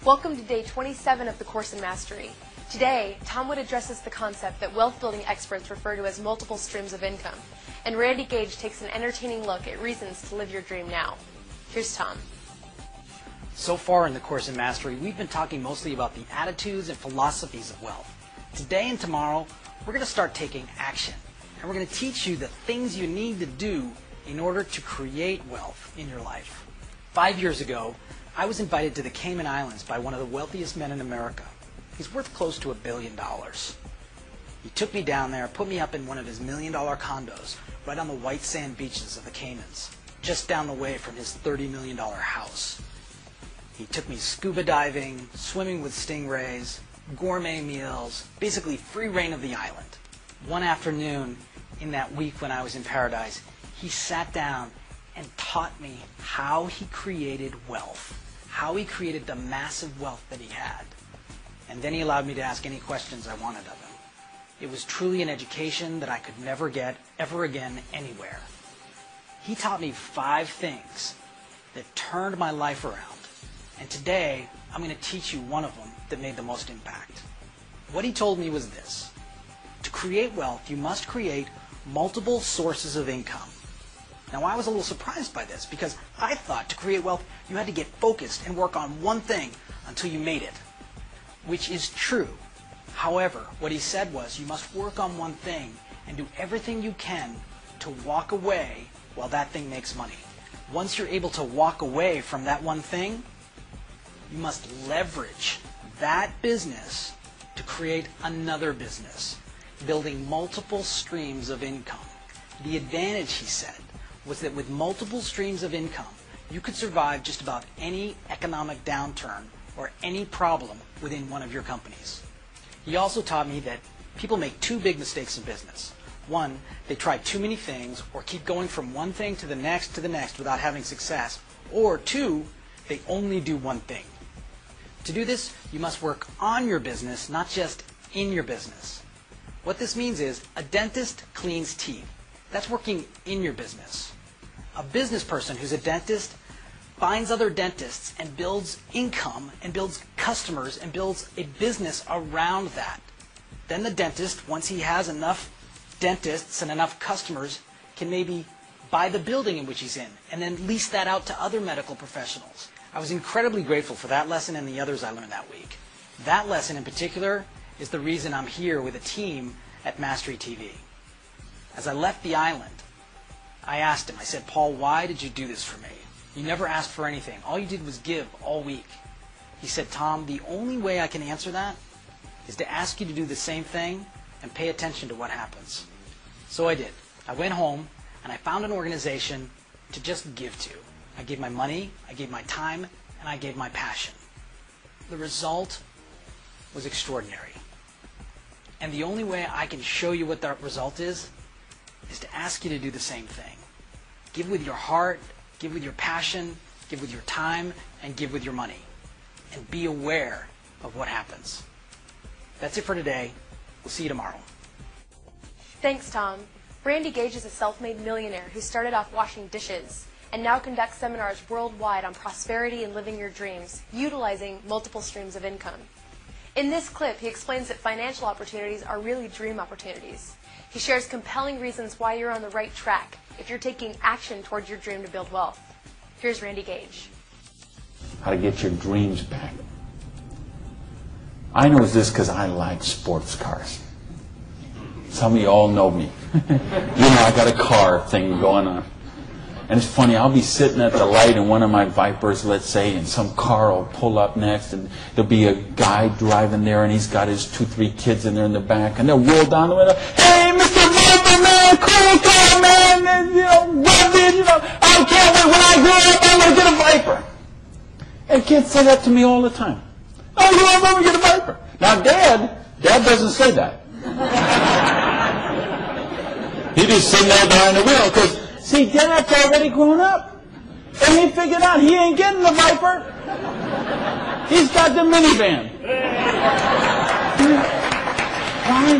Welcome to day 27 of the course in Mastery. Today, Tom Wood addresses the concept that wealth-building experts refer to as multiple streams of income, and Randy Gage takes an entertaining look at reasons to live your dream now. Here's Tom. So far in the course in Mastery, we've been talking mostly about the attitudes and philosophies of wealth. Today and tomorrow, we're going to start taking action, and we're going to teach you the things you need to do in order to create wealth in your life. 5 years ago, I was invited to the Cayman Islands by one of the wealthiest men in America. He's worth close to $1 billion. He took me down there, put me up in one of his $1 million condos right on the white sand beaches of the Caymans, just down the way from his $30 million house. He took me scuba diving, swimming with stingrays, gourmet meals, basically free reign of the island. One afternoon in that week when I was in paradise, he sat down and taught me how he created wealth, how he created the massive wealth that he had. And then he allowed me to ask any questions I wanted of him. It was truly an education that I could never get ever again anywhere. He taught me 5 things that turned my life around. And today, I'm going to teach you one of them that made the most impact. What he told me was this: to create wealth, you must create multiple sources of income. Now, I was a little surprised by this because I thought to create wealth, you had to get focused and work on one thing until you made it, which is true. However, what he said was you must work on one thing and do everything you can to walk away while that thing makes money. Once you're able to walk away from that one thing, you must leverage that business to create another business, building multiple streams of income. The advantage, he said, was that with multiple streams of income, you could survive just about any economic downturn or any problem within one of your companies. He also taught me that people make 2 big mistakes in business. One, they try too many things or keep going from one thing to the next without having success. Or 2, they only do one thing. To do this, you must work on your business, not just in your business. What this means is a dentist cleans teeth. That's working in your business. A business person who's a dentist finds other dentists and builds income and builds customers and builds a business around that. Then the dentist, once he has enough dentists and enough customers, can maybe buy the building in which he's in and then lease that out to other medical professionals. I was incredibly grateful for that lesson and the others I learned that week. That lesson in particular is the reason I'm here with a team at Mastery TV. As I left the island, I asked him, I said, "Paul, why did you do this for me? You never asked for anything. All you did was give all week." He said, "Tom, the only way I can answer that is to ask you to do the same thing and pay attention to what happens." So I did. I went home and I found an organization to just give to. I gave my money, I gave my time, and I gave my passion. The result was extraordinary. And the only way I can show you what that result is to ask you to do the same thing. Give with your heart, give with your passion, give with your time, and give with your money. And be aware of what happens. That's it for today. We'll see you tomorrow. Thanks, Tom. Randy Gage is a self-made millionaire who started off washing dishes and now conducts seminars worldwide on prosperity and living your dreams, utilizing multiple streams of income. In this clip, he explains that financial opportunities are really dream opportunities. He shares compelling reasons why you're on the right track if you're taking action towards your dream to build wealth. Here's Randy Gage. How to get your dreams back. I know this because I like sports cars. Some of you all know me. I got a car thing going on. And it's funny, I'll be sitting at the light in one of my Vipers, let's say, and some car will pull up next, and there'll be a guy driving there, and he's got his 2-3 kids in there in the back, and they'll roll down the window, "Hey, Mr. Viper, man, cool car, man, and, love it, I can't wait, when I grow up, I'm going to get a Viper." And kids say that to me all the time. "Oh, you want to get a Viper?" Now, Dad doesn't say that. He just sitting there behind the wheel, because see, Dad's already grown up. And he figured out he ain't getting the Viper. He's got the minivan. Why?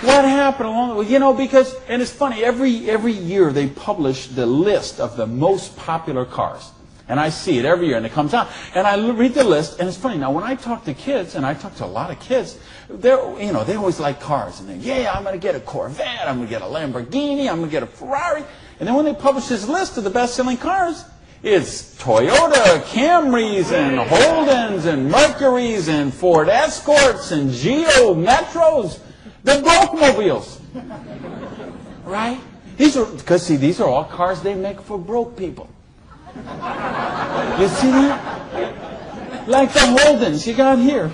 What happened along the way? Because, and it's funny, every year they publish the list of the most popular cars. And I see it every year, and it comes out. And I read the list, and it's funny. Now, when I talk to kids, and I talk to a lot of kids, they always like cars. And I'm going to get a Corvette, I'm going to get a Lamborghini, I'm going to get a Ferrari. And then when they publish this list of the best-selling cars, it's Toyota Camrys and Holdens and Mercurys and Ford Escorts and Geo Metros, the broke mobiles. Right? These are all cars they make for broke people. You see that? Like the Holdens you got here. And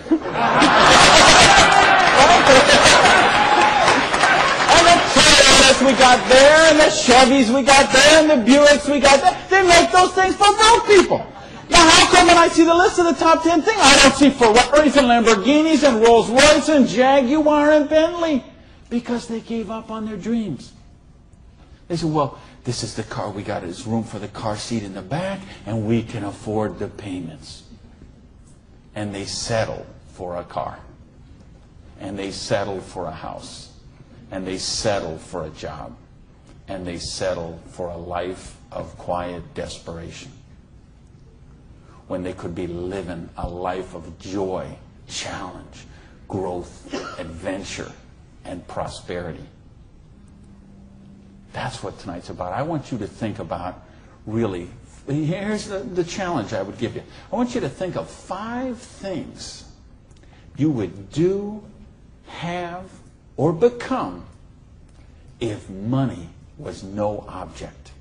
the Toyotas we got there, and the Chevys we got there, and the Buicks we got there. They make those things for broke people. Now, how come when I see the list of the top 10 things, I don't see Ferraris and Lamborghinis and Rolls Royce and Jaguar and Bentley? Because they gave up on their dreams. They said, well, this is the car we got. There's room for the car seat in the back, and we can afford the payments. And they settle for a car. And they settle for a house. And they settle for a job. And they settle for a life of quiet desperation. When they could be living a life of joy, challenge, growth, adventure, and prosperity. That's what tonight's about. I want you to think about, really, here's the challenge I would give you. I want you to think of 5 things you would do, have, or become if money was no object.